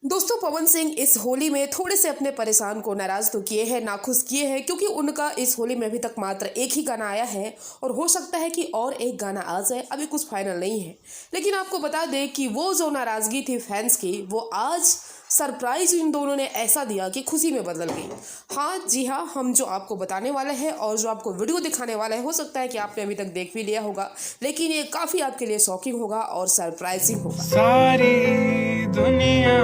दोस्तों, पवन सिंह इस होली में थोड़े से अपने परेशान को नाराज तो किए हैं, नाखुश किए हैं, क्योंकि उनका इस होली में अभी तक मात्र एक ही गाना आया है और हो सकता है कि और एक गाना आ जाए। अभी कुछ फाइनल नहीं है, लेकिन आपको बता दें कि वो जो नाराजगी थी फैंस की, वो आज सरप्राइज इन दोनों ने ऐसा दिया कि खुशी में बदल गई। हाँ जी हाँ, हम जो आपको बताने वाले हैं और जो आपको वीडियो दिखाने वाला है, हो सकता है कि आपने अभी तक देख भी लिया होगा, लेकिन ये काफ़ी आपके लिए शॉकिंग होगा और सरप्राइजिंग होगा। सारी दुनिया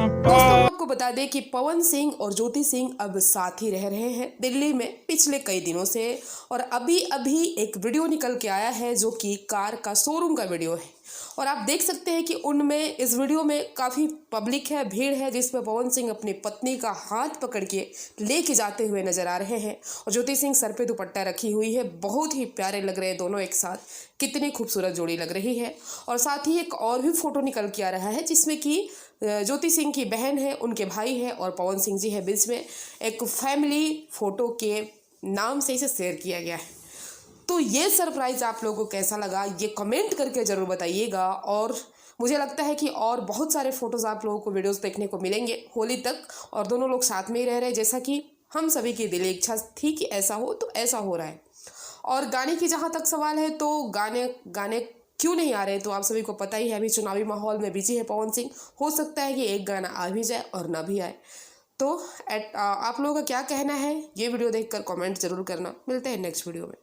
दोस्तों, हम आपको बता दें कि पवन सिंह और ज्योति सिंह अब साथ ही रह रहे हैं दिल्ली में पिछले कई दिनों से। और अभी अभी एक वीडियो निकल के आया है जो कि कार का शोरूम का वीडियो है, और आप देख सकते हैं कि उनमें इस वीडियो में काफ़ी पब्लिक है, भीड़ है, जिसमें पवन सिंह अपनी पत्नी का हाथ पकड़ के लेके जाते हुए नजर आ रहे हैं और ज्योति सिंह सर पे दुपट्टा रखी हुई है। बहुत ही प्यारे लग रहे हैं दोनों एक साथ, कितनी खूबसूरत जोड़ी लग रही है। और साथ ही एक और भी फोटो निकल के आ रहा है जिसमें कि ज्योति सिंह की बहन है, उनके भाई है और पवन सिंह जी है बीच में। एक फैमिली फोटो के नाम से इसे शेयर किया गया है। तो ये सरप्राइज आप लोगों को कैसा लगा, ये कमेंट करके ज़रूर बताइएगा। और मुझे लगता है कि और बहुत सारे फोटोज़ आप लोगों को वीडियोस देखने को मिलेंगे होली तक, और दोनों लोग साथ में ही रह रहे हैं, जैसा कि हम सभी की दिली इच्छा थी कि ऐसा हो, तो ऐसा हो रहा है। और गाने की जहाँ तक सवाल है, तो गाने गाने क्यों नहीं आ रहे, तो आप सभी को पता ही है, अभी चुनावी माहौल में बिजी है पवन सिंह। हो सकता है कि एक गाना आ भी जाए और ना भी आए। तो आप लोगों का क्या कहना है, ये वीडियो देखकर कमेंट जरूर करना। मिलते हैं नेक्स्ट वीडियो में।